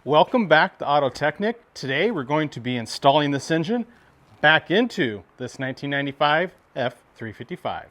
Welcome back to AutoTechNick. Today we're going to be installing this engine back into this 1995 F355.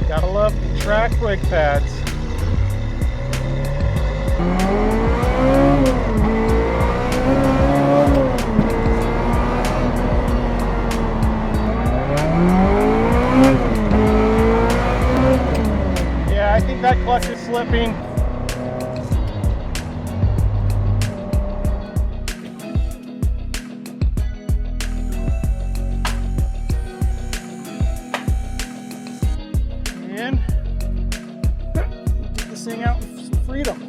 Gotta love the track brake pads. Yeah, I think that clutch is slipping. And get this thing out with freedom.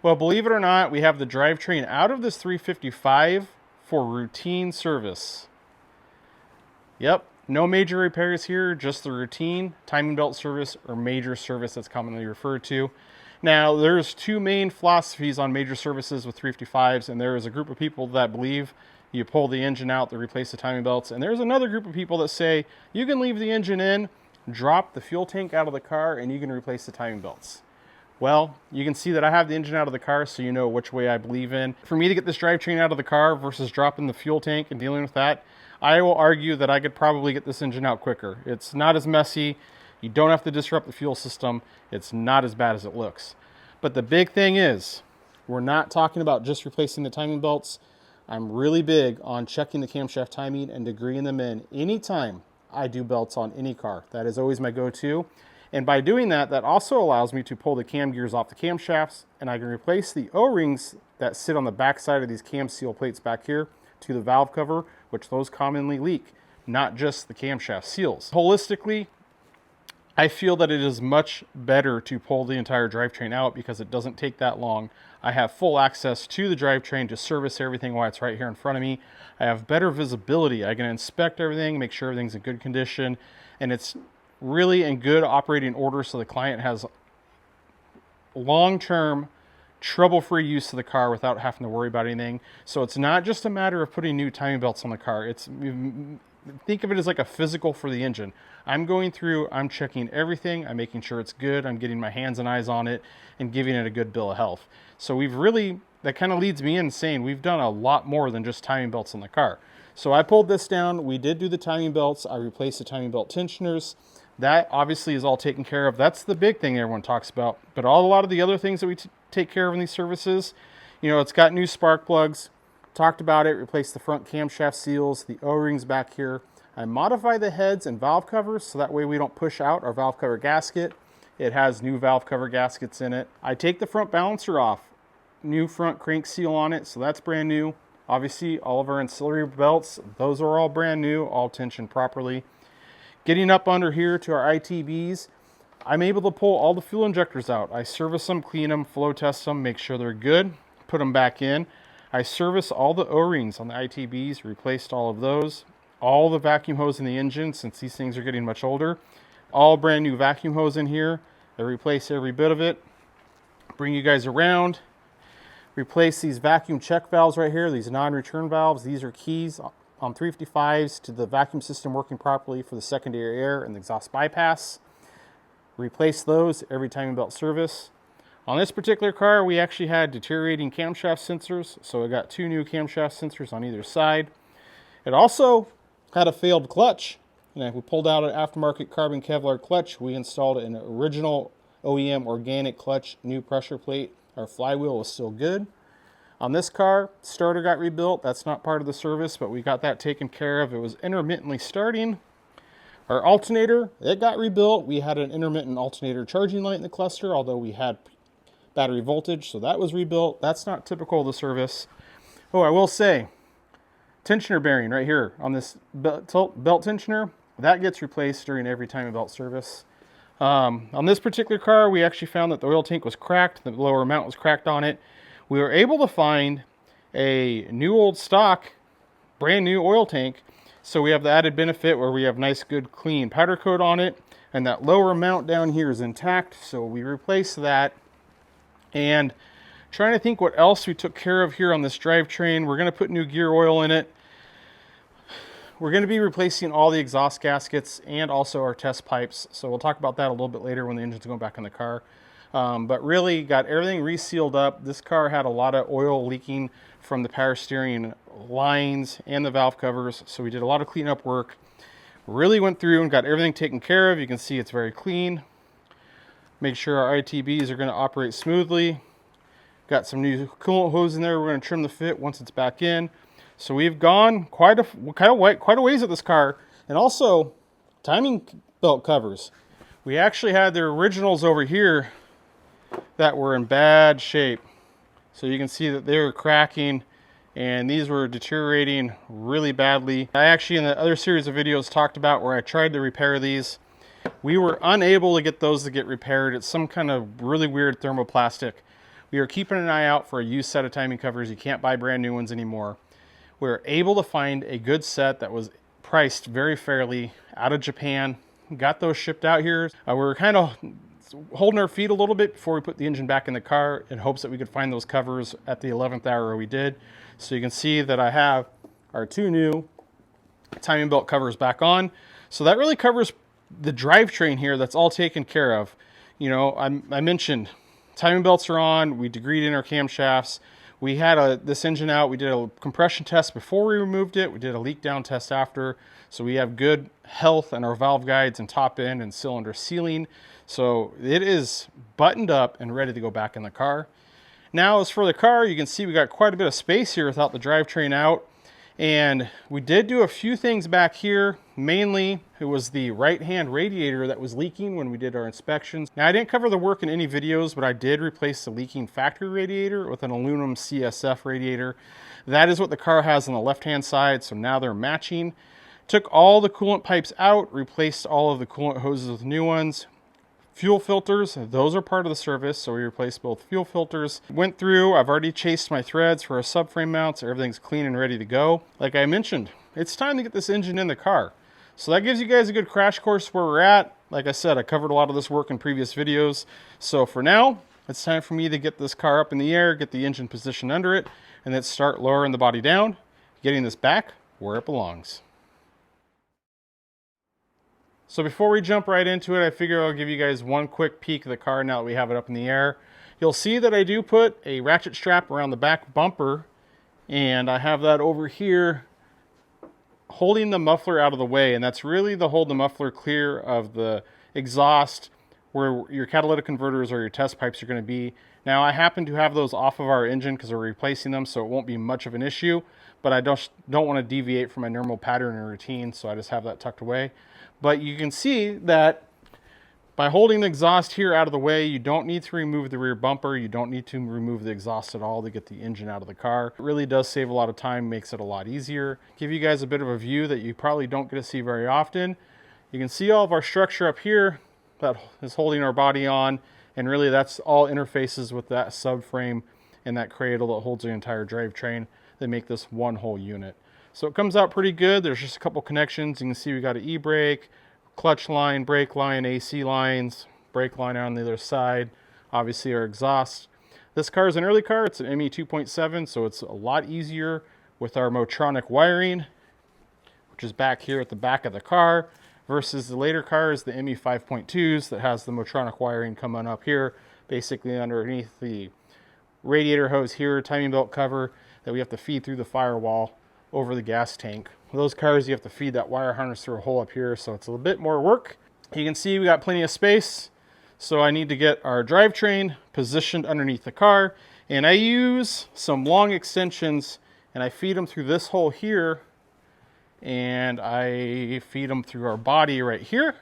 Well, believe it or not, we have the drivetrain out of this 355 for routine service. Yep, no major repairs here, just the routine timing belt service or major service that's commonly referred to. Now, there's two main philosophies on major services with 355s, and there is a group of people that believe you pull the engine out to replace the timing belts, and there's another group of people that say you can leave the engine in, drop the fuel tank out of the car, and you can replace the timing belts. Well, you can see that I have the engine out of the car, so you know which way I believe in. For me to get this drivetrain out of the car versus dropping the fuel tank and dealing with that, I will argue that I could probably get this engine out quicker. It's not as messy. You don't have to disrupt the fuel system. It's not as bad as it looks. But the big thing is, we're not talking about just replacing the timing belts. I'm really big on checking the camshaft timing and degreeing them in anytime I do belts on any car. That is always my go-to. And by doing that, that also allows me to pull the cam gears off the camshafts, and I can replace the O-rings that sit on the back side of these cam seal plates back here to the valve cover, which those commonly leak, not just the camshaft seals. Holistically, I feel that it is much better to pull the entire drivetrain out because it doesn't take that long. I have full access to the drivetrain to service everything while it's right here in front of me. I have better visibility. I can inspect everything, make sure everything's in good condition, and it's really in good operating order so the client has long-term trouble-free use of the car without having to worry about anything. So it's not just a matter of putting new timing belts on the car. Think of it as like a physical for the engine. I'm going through, I'm checking everything, I'm making sure it's good, I'm getting my hands and eyes on it and giving it a good bill of health. So that kind of leads me in saying we've done a lot more than just timing belts on the car. So I pulled this down, we did do the timing belts, I replaced the timing belt tensioners. That obviously is all taken care of. That's the big thing everyone talks about. But a lot of the other things that we take care of in these services, it's got new spark plugs. Talked about it, replaced the front camshaft seals, the O-rings back here. I modified the heads and valve covers so that way we don't push out our valve cover gasket. It has new valve cover gaskets in it. I take the front balancer off. New front crank seal on it, so that's brand new. Obviously, all of our ancillary belts, those are all brand new, all tensioned properly. Getting up under here to our ITBs, I'm able to pull all the fuel injectors out. I service them, clean them, flow test them, make sure they're good, put them back in. I service all the O-rings on the ITBs, replaced all of those. All the vacuum hose in the engine, since these things are getting much older. All brand new vacuum hose in here. I replace every bit of it. Bring you guys around. Replace these vacuum check valves right here, these non-return valves. These are keys on 355s to the vacuum system working properly for the secondary air and the exhaust bypass. Replace those every timing belt service. On this particular car, we actually had deteriorating camshaft sensors, so I got 2 new camshaft sensors on either side. It also had a failed clutch, and we pulled out an aftermarket carbon Kevlar clutch. We installed an original OEM organic clutch, new pressure plate. Our flywheel was still good. On this car, starter got rebuilt. That's not part of the service, but we got that taken care of. It was intermittently starting. Our alternator, it got rebuilt. We had an intermittent alternator charging light in the cluster, although we had battery voltage, so that was rebuilt. That's not typical of the service. Oh, I will say, tensioner bearing right here on this belt tensioner, that gets replaced during every timing belt service. On this particular car, we actually found that the oil tank was cracked, the lower mount was cracked on it. We were able to find a new old stock, brand new oil tank, so we have the added benefit where we have nice, good, clean powder coat on it, and that lower mount down here is intact, so we replaced that. And trying to think what else we took care of here on this drivetrain. We're going to put new gear oil in it. We're going to be replacing all the exhaust gaskets and also our test pipes. So we'll talk about that a little bit later when the engine's going back in the car. But really got everything resealed up. This car had a lot of oil leaking from the power steering lines and the valve covers. So we did a lot of cleanup work. Really went through and got everything taken care of. You can see it's very clean. Make sure our ITBs are going to operate smoothly. Got some new coolant hose in there. We're going to trim the fit once it's back in. So we've gone quite a ways at this car. And also timing belt covers. We actually had the originals over here that were in bad shape. So you can see that they were cracking and these were deteriorating really badly. I actually in the other series of videos talked about where I tried to repair these. We were unable to get those to get repaired. It's some kind of really weird thermoplastic. We are keeping an eye out for a used set of timing covers. You can't buy brand new ones anymore. We were able to find a good set that was priced very fairly out of Japan. Got those shipped out here. We were kind of holding our feet a little bit before we put the engine back in the car in hopes that we could find those covers at the 11th hour. We did. So you can see that I have our 2 new timing belt covers back on. So that really covers the drivetrain here. That's all taken care of. You know, I mentioned timing belts are on. We degreed in our camshafts. We had this engine out. We did a compression test before we removed it. We did a leak down test after. So we have good health in our valve guides and top end and cylinder sealing. So it is buttoned up and ready to go back in the car. Now as for the car, you can see we got quite a bit of space here without the drivetrain out. And we did do a few things back here. Mainly, it was the right-hand radiator that was leaking when we did our inspections. Now, I didn't cover the work in any videos, but I did replace the leaking factory radiator with an aluminum CSF radiator. That is what the car has on the left-hand side, so now they're matching. Took all the coolant pipes out, replaced all of the coolant hoses with new ones. Fuel filters, those are part of the service, so we replaced both fuel filters. Went through, I've already chased my threads for our subframe mounts. Everything's clean and ready to go. Like I mentioned, it's time to get this engine in the car. So that gives you guys a good crash course where we're at. Like I said, I covered a lot of this work in previous videos. So for now, it's time for me to get this car up in the air, get the engine positioned under it, and then start lowering the body down, getting this back where it belongs. So before we jump right into it, I figure I'll give you guys one quick peek of the car now that we have it up in the air. You'll see that I do put a ratchet strap around the back bumper, and I have that over here holding the muffler out of the way, and that's really to hold the muffler clear of the exhaust where your catalytic converters or your test pipes are going to be. Now I happen to have those off of our engine because we're replacing them, so it won't be much of an issue, but I don't want to deviate from my normal pattern and routine, so I just have that tucked away. But you can see that By holding the exhaust here out of the way, you don't need to remove the rear bumper. You don't need to remove the exhaust at all to get the engine out of the car. It really does save a lot of time, makes it a lot easier. Give you guys a bit of a view that you probably don't get to see very often. You can see all of our structure up here that is holding our body on, and really that's all interfaces with that subframe and that cradle that holds the entire drivetrain that make this one whole unit. So it comes out pretty good. There's just a couple connections. You can see we got an e-brake, clutch line, brake line, AC lines, brake line on the other side, obviously our exhaust. This car is an early car. It's an ME 2.7, so it's a lot easier with our Motronic wiring, which is back here at the back of the car, versus the later cars, the ME 5.2s, that has the Motronic wiring coming up here, basically underneath the radiator hose here, timing belt cover that we have to feed through the firewall over the gas tank. With those cars, you have to feed that wire harness through a hole up here, so it's a little bit more work. You can see we got plenty of space, so I need to get our drivetrain positioned underneath the car, and I use some long extensions, and I feed them through this hole here, and I feed them through our body right here,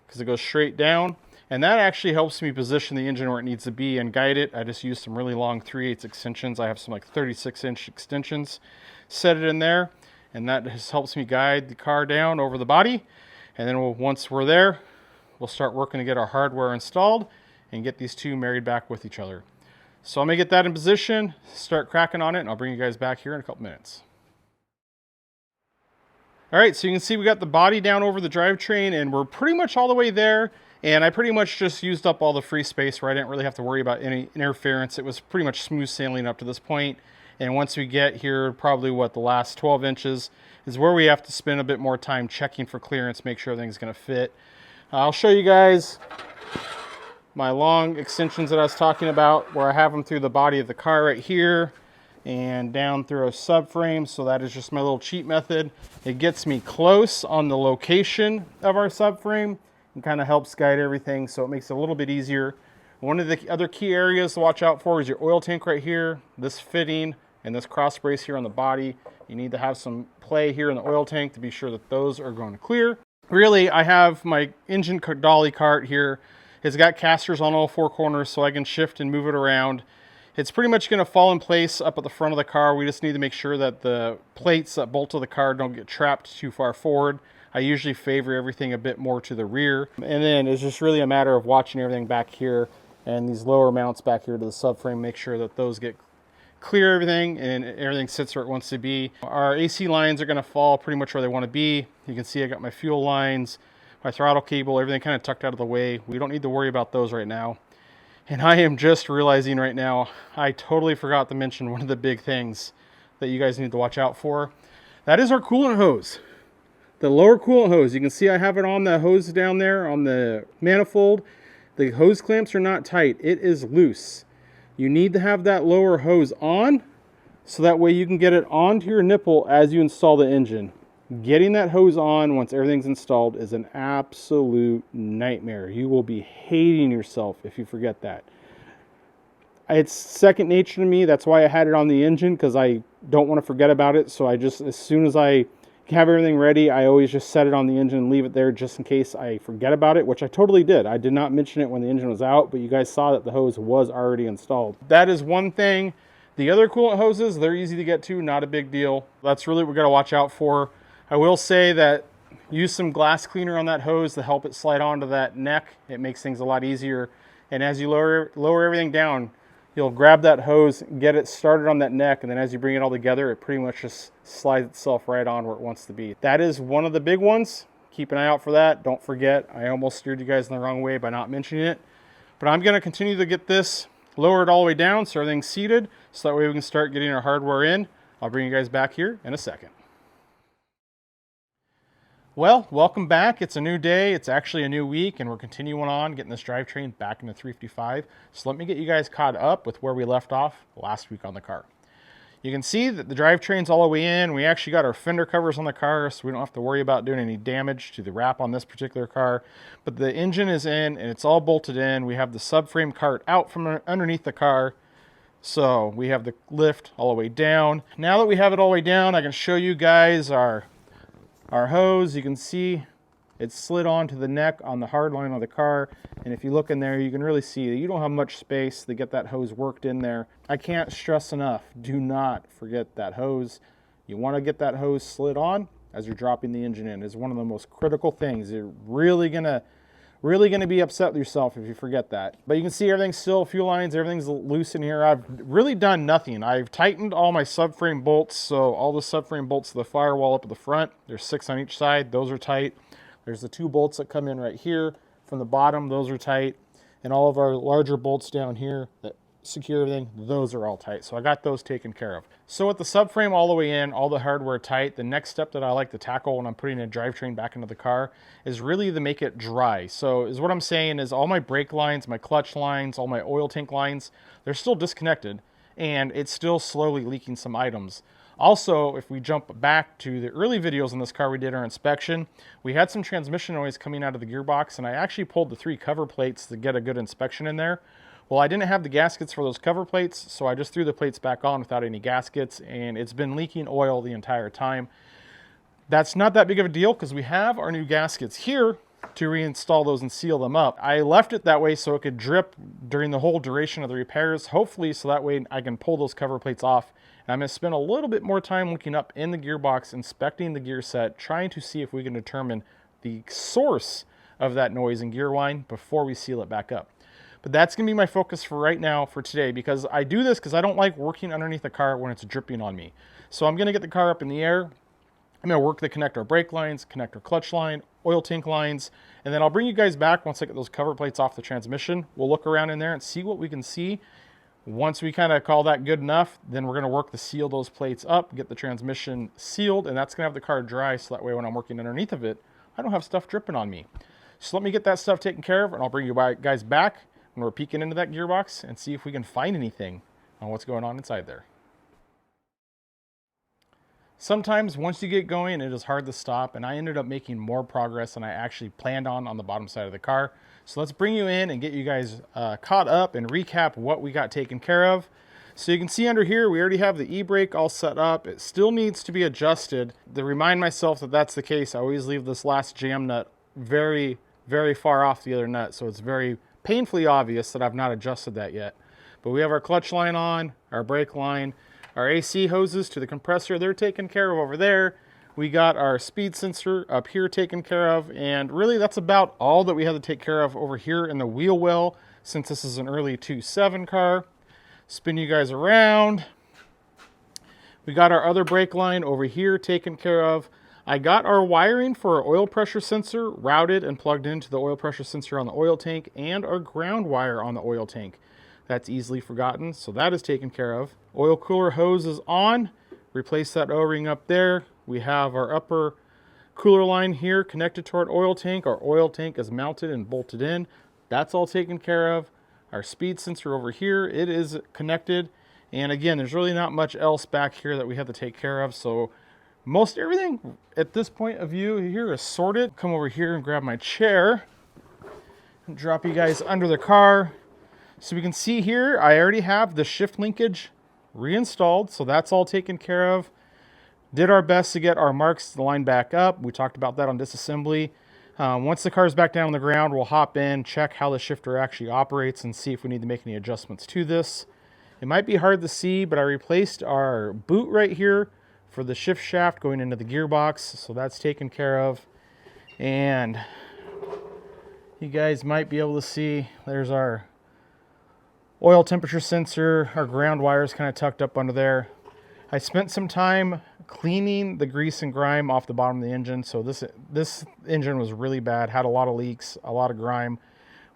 because it goes straight down, and that actually helps me position the engine where it needs to be and guide it. I just use some really long 3/8 extensions. I have some like 36-inch extensions. Set it in there, and that just helps me guide the car down over the body. And then once we're there, we'll start working to get our hardware installed and get these two married back with each other. So I'm gonna get that in position, start cracking on it, and I'll bring you guys back here in a couple minutes. All right, so you can see we got the body down over the drivetrain, and we're pretty much all the way there. And I pretty much just used up all the free space where I didn't really have to worry about any interference. It was pretty much smooth sailing up to this point. And once we get here, probably the last 12 inches is where we have to spend a bit more time checking for clearance, make sure everything's gonna fit. I'll show you guys my long extensions that I was talking about, where I have them through the body of the car right here and down through a subframe. So that is just my little cheat method. It gets me close on the location of our subframe and kind of helps guide everything, so it makes it a little bit easier. One of the other key areas to watch out for is your oil tank right here, this fitting, and this cross brace here on the body. You need to have some play here in the oil tank to be sure that those are going to clear. Really, I have my engine dolly cart here. It's got casters on all four corners, so I can shift and move it around. It's pretty much going to fall in place up at the front of the car. We just need to make sure that the plates that bolt to the car don't get trapped too far forward. I usually favor everything a bit more to the rear. And then it's just really a matter of watching everything back here and these lower mounts back here to the subframe, make sure that those get clear everything and everything sits where it wants to be. Our AC lines are going to fall pretty much where they want to be. You can see I got my fuel lines, my throttle cable, everything kind of tucked out of the way. We don't need to worry about those right now. And I am just realizing right now, I totally forgot to mention one of the big things that you guys need to watch out for. That is our coolant hose. The lower coolant hose. You can see I have it on the hose down there on the manifold. The hose clamps are not tight. It is loose. You need to have that lower hose on so that way you can get it onto your nipple as you install the engine. Getting that hose on once everything's installed is an absolute nightmare. You will be hating yourself if you forget that. It's second nature to me. That's why I had it on the engine, because I don't want to forget about it. So I just, as soon as I have everything ready, I always just set it on the engine and leave it there just in case I forget about it, which I totally did. I did not mention it when the engine was out, but you guys saw that the hose was already installed. That is one thing. The other coolant hoses, they're easy to get to, not a big deal. That's really what we got to watch out for. I will say that use some glass cleaner on that hose to help it slide onto that neck. It makes things a lot easier. And as you lower everything down, you'll grab that hose, get it started on that neck, and then as you bring it all together, it pretty much just slides itself right on where it wants to be. That is one of the big ones. Keep an eye out for that. Don't forget, I almost steered you guys in the wrong way by not mentioning it. But I'm going to continue to get this lowered all the way down so everything's seated, so that way we can start getting our hardware in. I'll bring you guys back here in a second. Well, welcome back. It's a new day. It's actually a new week, and we're continuing on getting this drivetrain back into 355. So let me get you guys caught up with where we left off last week on the car. You can see that the drivetrain's all the way in. We actually got our fender covers on the car, so we don't have to worry about doing any damage to the wrap on this particular car. But the engine is in, and it's all bolted in. We have the subframe cart out from underneath the car. So we have the lift all the way down. Now that we have it all the way down, I can show you guys our hose. You can see It's slid onto the neck on the hard line of the car, and if you look in there, you can really see that you don't have much space to get that hose worked in there. I can't stress enough, do not forget that hose. You want to get that hose slid on as you're dropping the engine in. It's one of the most critical things. You're really gonna be upset with yourself if you forget that. But you can see everything's still, fuel lines, everything's loose in here. I've really done nothing. I've tightened all my subframe bolts, so all the subframe bolts to the firewall up at the front, there's 6 on each side, those are tight. There's the 2 bolts that come in right here from the bottom, those are tight. And all of our larger bolts down here that secure everything, those are all tight. So I got those taken care of. So with the subframe all the way in, all the hardware tight, the next step that I like to tackle when I'm putting a drivetrain back into the car is really to make it dry. So is what I'm saying is all my brake lines, my clutch lines, all my oil tank lines, they're still disconnected and it's still slowly leaking some items. Also, if we jump back to the early videos in this car we did our inspection, we had some transmission noise coming out of the gearbox, and I actually pulled the 3 cover plates to get a good inspection in there. Well, I didn't have the gaskets for those cover plates, so I just threw the plates back on without any gaskets, and it's been leaking oil the entire time. That's not that big of a deal because we have our new gaskets here to reinstall those and seal them up. I left it that way so it could drip during the whole duration of the repairs, hopefully so that way I can pull those cover plates off. And I'm going to spend a little bit more time looking up in the gearbox, inspecting the gear set, trying to see if we can determine the source of that noise in gear line before we seal it back up. But that's going to be my focus for right now for today, because I do this because I don't like working underneath the car when it's dripping on me. So I'm going to get the car up in the air. I'm going to work to connect our brake lines, connect our clutch line, oil tank lines, and then I'll bring you guys back once I get those cover plates off the transmission. We'll look around in there and see what we can see. Once we kind of call that good enough, then we're going to work to seal those plates up, get the transmission sealed, and that's going to have the car dry so that way when I'm working underneath of it, I don't have stuff dripping on me. So let me get that stuff taken care of, and I'll bring you guys back when we're peeking into that gearbox and see if we can find anything on what's going on inside there. Sometimes once you get going, it is hard to stop, and I ended up making more progress than I actually planned on the bottom side of the car. So let's bring you in and get you guys caught up and recap what we got taken care of. So you can see under here, we already have the e-brake all set up. It still needs to be adjusted. To remind myself that that's the case, I always leave this last jam nut very, very far off the other nut. So it's very painfully obvious that I've not adjusted that yet. But we have our clutch line on, our brake line, our AC hoses to the compressor, they're taken care of over there. We got our speed sensor up here taken care of, and really that's about all that we had to take care of over here in the wheel well, since this is an early 2.7 car. Spin you guys around. We got our other brake line over here taken care of. I got our wiring for our oil pressure sensor routed and plugged into the oil pressure sensor on the oil tank, and our ground wire on the oil tank. That's easily forgotten, so that is taken care of. Oil cooler hose is on. Replace that O-ring up there. We have our upper cooler line here connected to our oil tank. Our oil tank is mounted and bolted in. That's all taken care of. Our speed sensor over here, it is connected. And again, there's really not much else back here that we have to take care of. So most everything at this point of view here is sorted. Come over here and grab my chair and drop you guys under the car. So we can see here, I already have the shift linkage reinstalled, so that's all taken care of. Did our best to get our marks to line back up. We talked about that on disassembly. Once the car is back down on the ground, we'll hop in, check how the shifter actually operates, and see if we need to make any adjustments to this. It might be hard to see, but I replaced our boot right here for the shift shaft going into the gearbox, so that's taken care of. And you guys might be able to see, there's our oil temperature sensor, our ground wires kind of tucked up under there. I spent some time cleaning the grease and grime off the bottom of the engine. So this engine was really bad, had a lot of leaks, a lot of grime.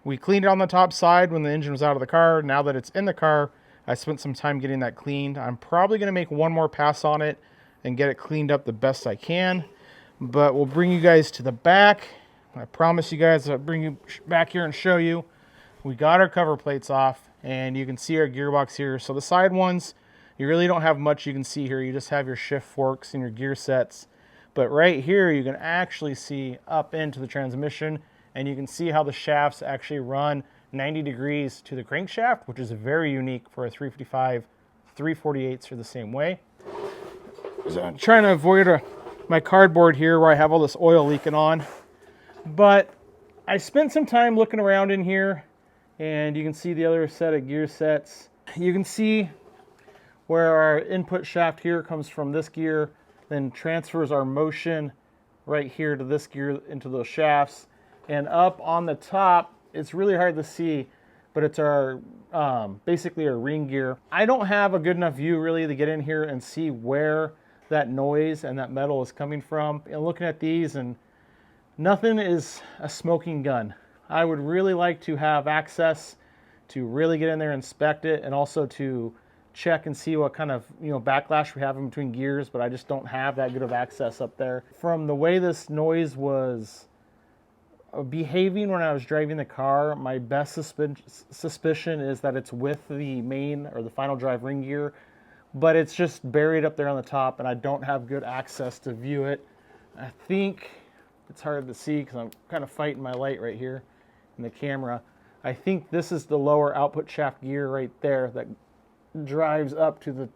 We cleaned it on the top side when the engine was out of the car. Now that it's in the car, I spent some time getting that cleaned. I'm probably going to make one more pass on it and get it cleaned up the best I can. But we'll bring you guys to the back. I promise you guys I'll bring you back here and show you. We got our cover plates off. And you can see our gearbox here. So the side ones, you really don't have much you can see here. You just have your shift forks and your gear sets. But right here, you can actually see up into the transmission, and you can see how the shafts actually run 90 degrees to the crankshaft, which is very unique for a 355. 348s are the same way. So I'm trying to avoid my cardboard here where I have all this oil leaking on. But I spent some time looking around in here, and you can see the other set of gear sets. You can see where our input shaft here comes from this gear, then transfers our motion right here to this gear into those shafts. And up on the top, it's really hard to see, but it's our basically our ring gear. I don't have a good enough view really to get in here and see where that noise and that metal is coming from. And looking at these, and nothing is a smoking gun. I would really like to have access to really get in there and inspect it, and also to check and see what kind of backlash we have in between gears, but I just don't have that good of access up there. From the way this noise was behaving when I was driving the car, my best suspicion is that it's with the main or the final drive ring gear, but it's just buried up there on the top, and I don't have good access to view it. I think it's hard to see because I'm kind of fighting my light right here in the camera. I think this is the lower output shaft gear right there that drives up to the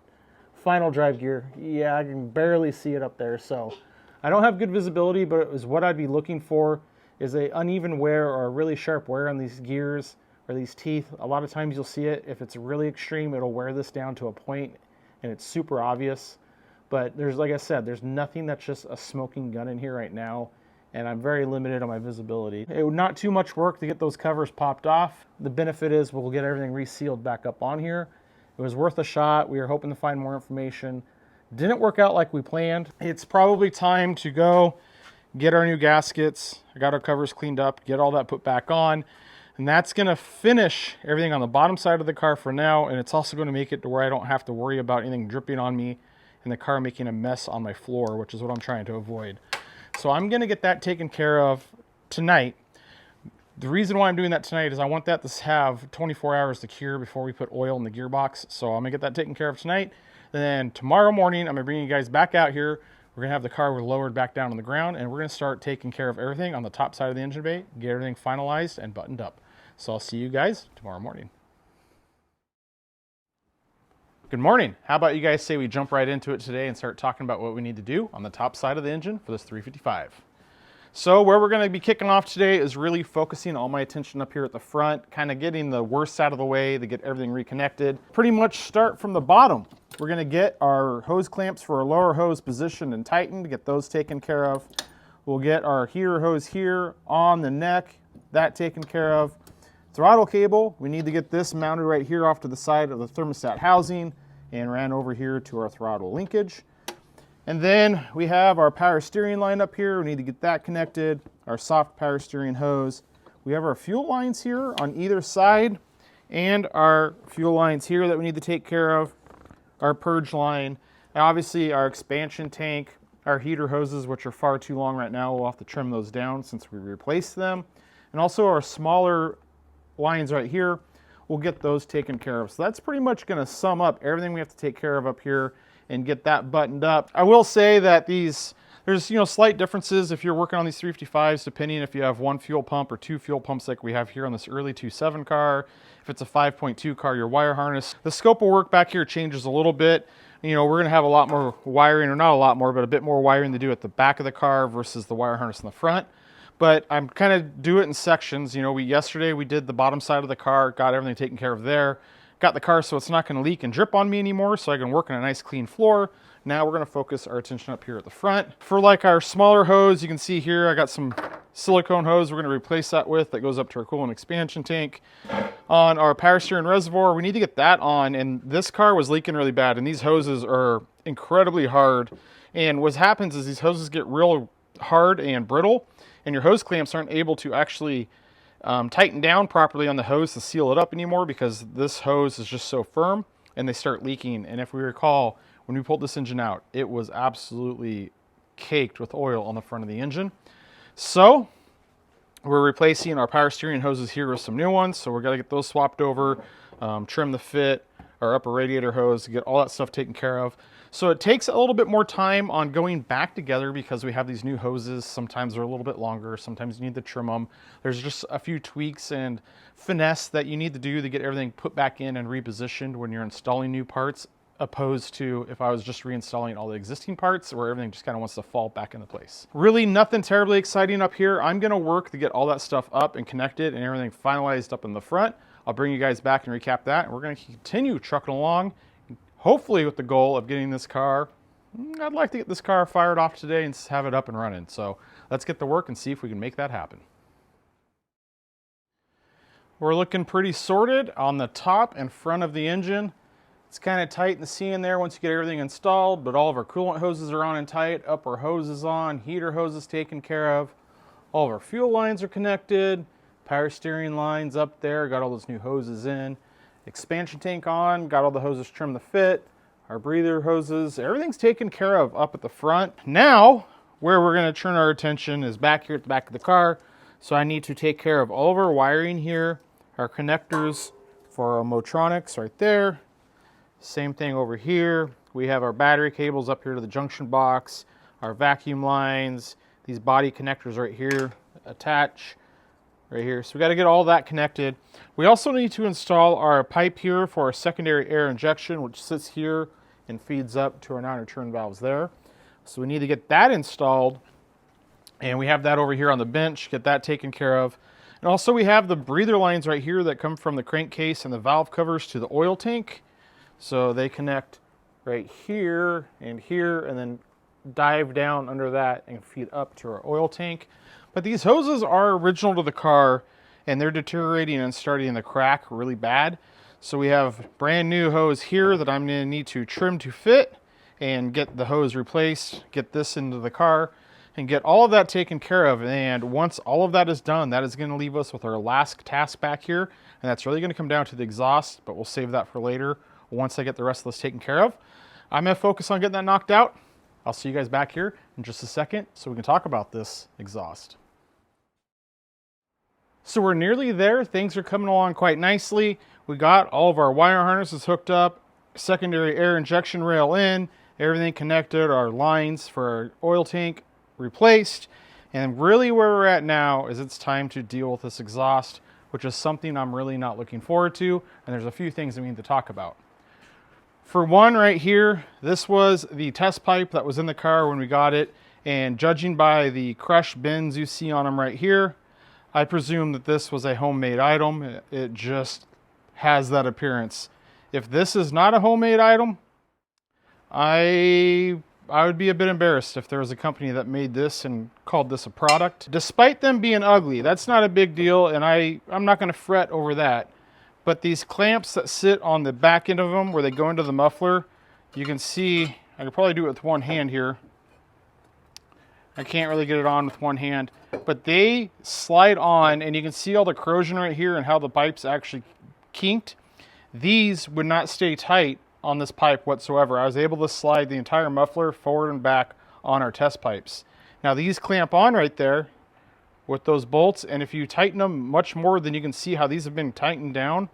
final drive gear. Yeah, I can barely see it up there, so I don't have good visibility, but it was what I'd be looking for, is a uneven wear or a really sharp wear on these gears or these teeth. A lot of times you'll see it. If it's really extreme, it'll wear this down to a point and it's super obvious. But there's, like I said, there's nothing that's just a smoking gun in here right now, and I'm very limited on my visibility. It would not too much work to get those covers popped off. The benefit is we'll get everything resealed back up on here. It was worth a shot. We were hoping to find more information. Didn't work out like we planned. It's probably time to go get our new gaskets. I got our covers cleaned up, get all that put back on. And that's gonna finish everything on the bottom side of the car for now. And it's also gonna make it to where I don't have to worry about anything dripping on me and the car making a mess on my floor, which is what I'm trying to avoid. So I'm gonna get that taken care of tonight. The reason why I'm doing that tonight is I want that to have 24 hours to cure before we put oil in the gearbox. So I'm gonna get that taken care of tonight. And then tomorrow morning, I'm gonna bring you guys back out here. We're gonna have the car lowered back down on the ground, and we're gonna start taking care of everything on the top side of the engine bay, get everything finalized and buttoned up. So I'll see you guys tomorrow morning. Good morning. How about you guys say we jump right into it today and start talking about what we need to do on the top side of the engine for this 355. So where we're going to be kicking off today is really focusing all my attention up here at the front, kind of getting the worst out of the way to get everything reconnected. Pretty much start from the bottom. We're going to get our hose clamps for our lower hose positioned and tightened, get those taken care of. We'll get our heater hose here on the neck, that taken care of. Throttle cable, we need to get this mounted right here off to the side of the thermostat housing and ran over here to our throttle linkage. And then we have our power steering line up here. We need to get that connected, our soft power steering hose. We have our fuel lines here on either side, and our fuel lines here that we need to take care of, our purge line, and obviously our expansion tank, our heater hoses, which are far too long right now. We'll have to trim those down since we replaced them. And also our smaller lines right here, we'll get those taken care of. So that's pretty much gonna sum up everything we have to take care of up here and get that buttoned up. I will say that there's slight differences if you're working on these 355s, depending if you have one fuel pump or two fuel pumps like we have here on this early 2.7 car. If it's a 5.2 car, your wire harness. The scope of work back here changes a little bit. We're gonna have a lot more wiring, or not a lot more, but a bit more wiring to do at the back of the car versus the wire harness in the front. But I'm kind of do it in sections. Yesterday we did the bottom side of the car, got everything taken care of there. Got the car so it's not going to leak and drip on me anymore, so I can work on a nice clean floor. Now we're going to focus our attention up here at the front. For like our smaller hose, you can see here I got some silicone hose we're going to replace that with that goes up to our coolant expansion tank. On our power steering reservoir, we need to get that on, and this car was leaking really bad, and these hoses are incredibly hard. And what happens is these hoses get real hard and brittle, and your hose clamps aren't able to actually tighten down properly on the hose to seal it up anymore, because this hose is just so firm and they start leaking. And if we recall, when we pulled this engine out, it was absolutely caked with oil on the front of the engine. So we're replacing our power steering hoses here with some new ones. So we're gonna get those swapped over, trim the fit, our upper radiator hose, get all that stuff taken care of. So it takes a little bit more time on going back together because we have these new hoses. Sometimes they're a little bit longer, sometimes you need to trim them. There's just a few tweaks and finesse that you need to do to get everything put back in and repositioned when you're installing new parts opposed to if I was just reinstalling all the existing parts where everything just kind of wants to fall back into place. Really nothing terribly exciting up here. I'm gonna work to get all that stuff up and connected and everything finalized up in the front. I'll bring you guys back and recap that. And we're gonna continue trucking along, hopefully with the goal of getting this car. I'd like to get this car fired off today and have it up and running. So let's get to work and see if we can make that happen. We're looking pretty sorted on the top and front of the engine. It's kind of tight in the seam there once you get everything installed, but all of our coolant hoses are on and tight, upper hose is on, heater hose is taken care of. All of our fuel lines are connected, power steering lines up there, got all those new hoses in. Expansion tank on, got all the hoses trimmed to fit. Our breather hoses, everything's taken care of up at the front. Now, where we're gonna turn our attention is back here at the back of the car. So I need to take care of all of our wiring here, our connectors for our Motronics right there. Same thing over here. We have our battery cables up here to the junction box, our vacuum lines, these body connectors right here attach right here. So we got to get all that connected. We also need to install our pipe here for our secondary air injection, which sits here and feeds up to our non-return valves there. So we need to get that installed, and we have that over here on the bench, get that taken care of. And also we have the breather lines right here that come from the crankcase and the valve covers to the oil tank. So they connect right here, and then dive down under that and feed up to our oil tank. But these hoses are original to the car, and they're deteriorating and starting to crack really bad. So we have brand new hose here that I'm gonna need to trim to fit and get the hose replaced, get this into the car, and get all of that taken care of. And once all of that is done, that is gonna leave us with our last task back here, and that's really gonna come down to the exhaust, but we'll save that for later. Once I get the rest of this taken care of, I'm gonna focus on getting that knocked out. I'll see you guys back here in just a second so we can talk about this exhaust. So we're nearly there. Things are coming along quite nicely. We got all of our wire harnesses hooked up, secondary air injection rail in, everything connected, our lines for our oil tank replaced. And really where we're at now is it's time to deal with this exhaust, which is something I'm really not looking forward to. And there's a few things that we need to talk about. For one right here, this was the test pipe that was in the car when we got it, and judging by the crushed bins you see on them right here, I presume that this was a homemade item. It just has that appearance. If this is not a homemade item, I would be a bit embarrassed if there was a company that made this and called this a product. Despite them being ugly, that's not a big deal, and I'm not going to fret over that. But these clamps that sit on the back end of them where they go into the muffler, you can see, I could probably do it with one hand here. I can't really get it on with one hand, but they slide on, and you can see all the corrosion right here and how the pipe's actually kinked. These would not stay tight on this pipe whatsoever. I was able to slide the entire muffler forward and back on our test pipes. Now these clamp on right there with those bolts, and if you tighten them much more than you can see how these have been tightened down,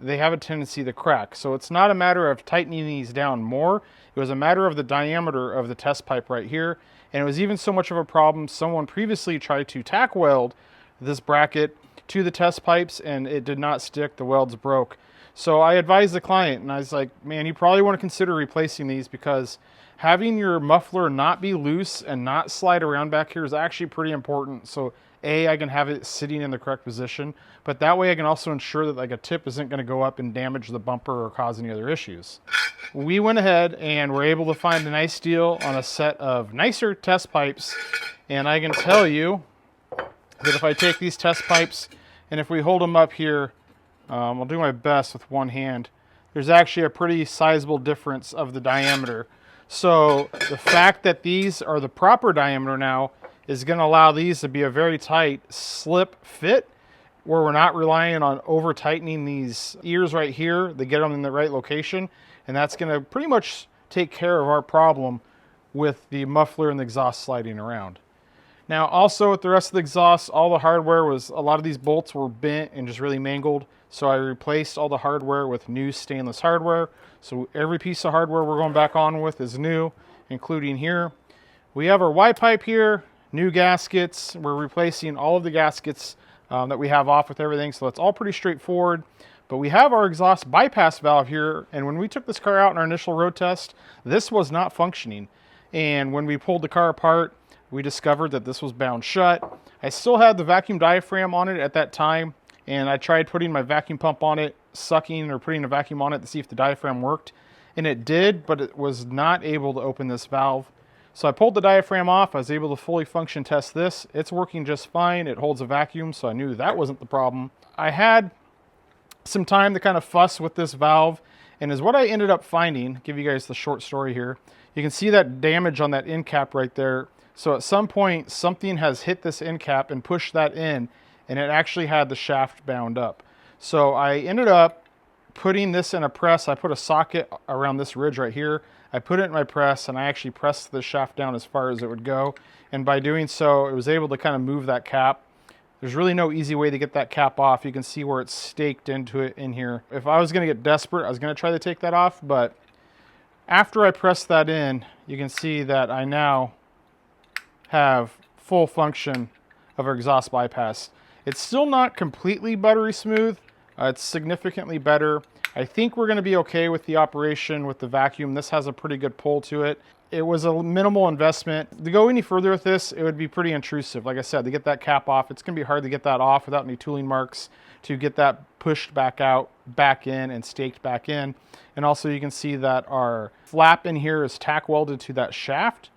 they have a tendency to crack. So it's not a matter of tightening these down more, it was a matter of the diameter of the test pipe right here. And it was even so much of a problem, someone previously tried to tack weld this bracket to the test pipes and it did not stick, the welds broke. So I advised the client and I was like, man, you probably want to consider replacing these, because having your muffler not be loose and not slide around back here is actually pretty important. So A, I can have it sitting in the correct position, but that way I can also ensure that like a tip isn't going to go up and damage the bumper or cause any other issues. We went ahead and were able to find a nice deal on a set of nicer test pipes, and I can tell you that if I take these test pipes and if we hold them up here, I'll do my best with one hand, there's actually a pretty sizable difference of the diameter. So the fact that these are the proper diameter now is going to allow these to be a very tight slip fit, where we're not relying on over tightening these ears right here to get them in the right location. And that's going to pretty much take care of our problem with the muffler and the exhaust sliding around. Now also with the rest of the exhaust, all the hardware was, a lot of these bolts were bent and just really mangled. So I replaced all the hardware with new stainless hardware. So every piece of hardware we're going back on with is new, including here. We have our Y pipe here, new gaskets. We're replacing all of the gaskets that we have off with everything. So that's all pretty straightforward. But we have our exhaust bypass valve here, and when we took this car out in our initial road test, this was not functioning. And when we pulled the car apart, we discovered that this was bound shut. I still had the vacuum diaphragm on it at that time, and I tried putting my vacuum pump on it, sucking or putting a vacuum on it to see if the diaphragm worked. And it did, but it was not able to open this valve. So I pulled the diaphragm off. I was able to fully function test this. It's working just fine. It holds a vacuum, so I knew that wasn't the problem. I had some time to kind of fuss with this valve, and is what I ended up finding. Give you guys the short story here. You can see that damage on that end cap right there. So at some point, something has hit this end cap and pushed that in, and it actually had the shaft bound up. So I ended up putting this in a press. I put a socket around this ridge right here. I put it in my press, and I actually pressed the shaft down as far as it would go. And by doing so, it was able to kind of move that cap. There's really no easy way to get that cap off. You can see where it's staked into it in here. If I was going to get desperate, I was going to try to take that off, but after I press that in, you can see that I now have full function of our exhaust bypass. It's still not completely buttery smooth. It's significantly better. I think we're going to be okay with the operation with the vacuum. This has a pretty good pull to it. It was a minimal investment. To go any further with this, it would be pretty intrusive. Like I said, to get that cap off, it's going to be hard to get that off without any tooling marks, to get that pushed back out, back in, and staked back in. And also you can see that our flap in here is tack welded to that shaft.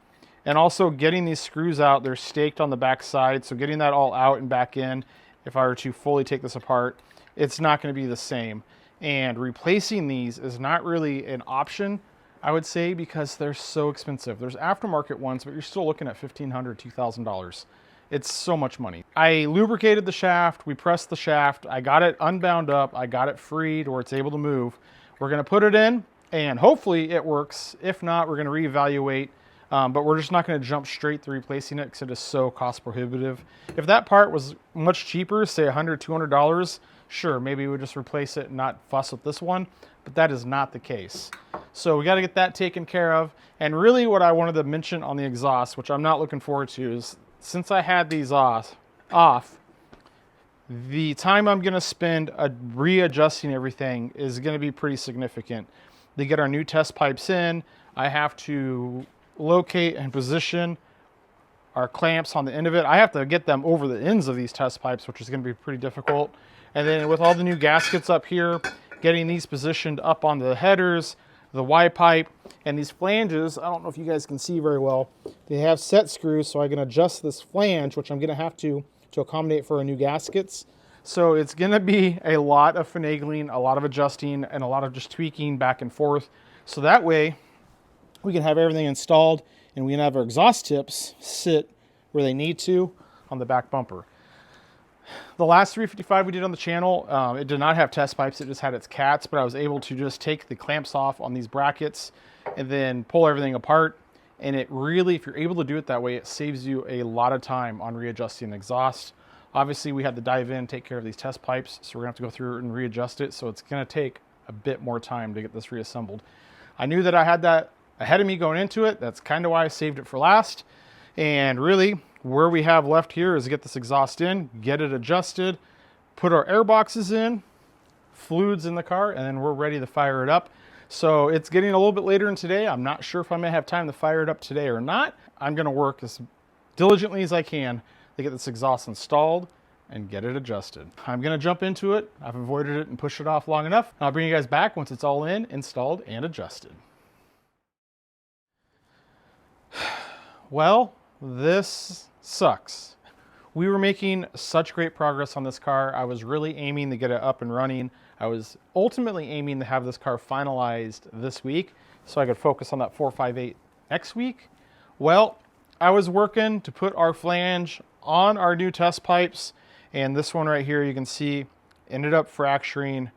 And also getting these screws out, they're staked on the back side. So getting that all out and back in, if I were to fully take this apart, it's not going to be the same. And replacing these is not really an option, I would say, because they're so expensive. There's aftermarket ones, but you're still looking at $1,500, $2,000. It's so much money. I lubricated the shaft, we pressed the shaft, I got it unbound up, I got it freed where it's able to move. We're gonna put it in, and hopefully it works. If not, we're gonna reevaluate, but we're just not gonna jump straight to replacing it because it is so cost prohibitive. If that part was much cheaper, say $100, $200, sure, maybe we would just replace it and not fuss with this one, but that is not the case. So we got to get that taken care of. And really what I wanted to mention on the exhaust, which I'm not looking forward to, is since I had these off, the time I'm going to spend readjusting everything is going to be pretty significant. To get our new test pipes in, I have to locate and position our clamps on the end of it. I have to get them over the ends of these test pipes, which is going to be pretty difficult. And then with all the new gaskets up here, getting these positioned up on the headers, the Y pipe, and these flanges, I don't know if you guys can see very well, they have set screws, so I can adjust this flange, which I'm going to have to accommodate for our new gaskets. So it's going to be a lot of finagling, a lot of adjusting, and a lot of just tweaking back and forth. So that way we can have everything installed, and we can have our exhaust tips sit where they need to on the back bumper. The last 355 we did on the channel, it did not have test pipes, it just had its cats, but I was able to just take the clamps off on these brackets and then pull everything apart. And it really, if you're able to do it that way, it saves you a lot of time on readjusting the exhaust. Obviously, we had to dive in, take care of these test pipes, so we're gonna have to go through and readjust it. So it's gonna take a bit more time to get this reassembled. I knew that I had that ahead of me going into it. That's kind of why I saved it for last. And really, where we have left here is get this exhaust in, get it adjusted, put our air boxes in, fluids in the car, and then we're ready to fire it up. So it's getting a little bit later in today. I'm not sure if I may have time to fire it up today or not. I'm gonna work as diligently as I can to get this exhaust installed and get it adjusted. I'm gonna jump into it. I've avoided it and pushed it off long enough. I'll bring you guys back once it's all in, installed, and adjusted. Well, this sucks. We were making such great progress on this car. I was really aiming to get it up and running. I was ultimately aiming to have this car finalized this week so I could focus on that 458 next week. Well, I was working to put our flange on our new test pipes, and this one right here you can see ended up fracturing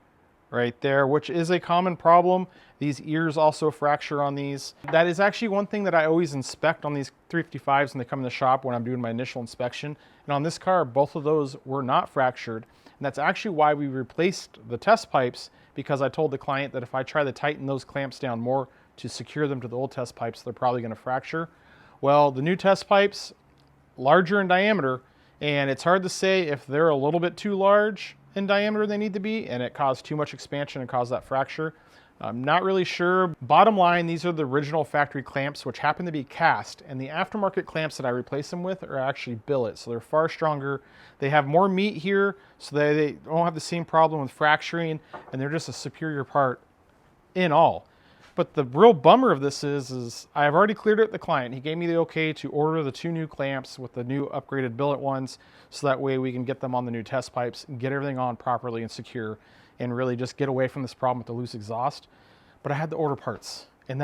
right there, which is a common problem. These ears also fracture on these. That is actually one thing that I always inspect on these 355s when they come in the shop when I'm doing my initial inspection. And on this car, both of those were not fractured. And that's actually why we replaced the test pipes, because I told the client that if I try to tighten those clamps down more to secure them to the old test pipes, they're probably going to fracture. Well, the new test pipes, larger in diameter, and it's hard to say if they're a little bit too large in diameter they need to be, and it caused too much expansion and caused that fracture. I'm not really sure. Bottom line, these are the original factory clamps, which happen to be cast, and the aftermarket clamps that I replace them with are actually billet, so they're far stronger. They have more meat here, so they don't have the same problem with fracturing, and they're just a superior part in all. But the real bummer of this is I've already cleared it with the client. He gave me the okay to order the 2 new clamps with the new upgraded billet ones, so that way we can get them on the new test pipes and get everything on properly and secure, and really just get away from this problem with the loose exhaust. But I had to order parts, and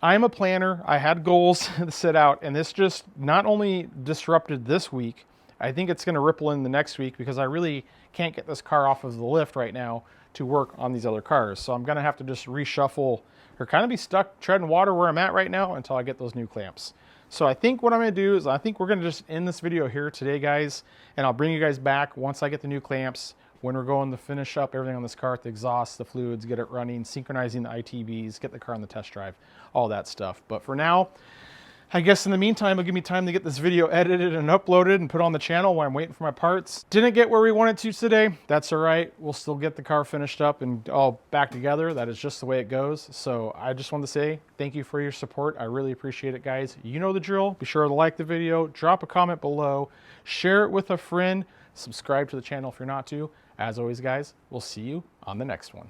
I'm a planner. I had goals to set out, and this just not only disrupted this week, I think it's going to ripple in the next week, because I really can't get this car off of the lift right now to work on these other cars. So I'm going to have to just reshuffle, or kind of be stuck treading water where I'm at right now until I get those new clamps. So I think what I'm going to do is I think we're going to just end this video here today, guys, and I'll bring you guys back once I get the new clamps, when we're going to finish up everything on this car, the exhaust, the fluids, get it running, synchronizing the ITBs, get the car on the test drive, all that stuff. But for now, I guess in the meantime, it'll give me time to get this video edited and uploaded and put on the channel while I'm waiting for my parts. Didn't get where we wanted to today. That's all right. We'll still get the car finished up and all back together. That is just the way it goes. So I just wanted to say thank you for your support. I really appreciate it, guys. You know the drill. Be sure to like the video, drop a comment below, share it with a friend, subscribe to the channel if you're not to. As always, guys, we'll see you on the next one.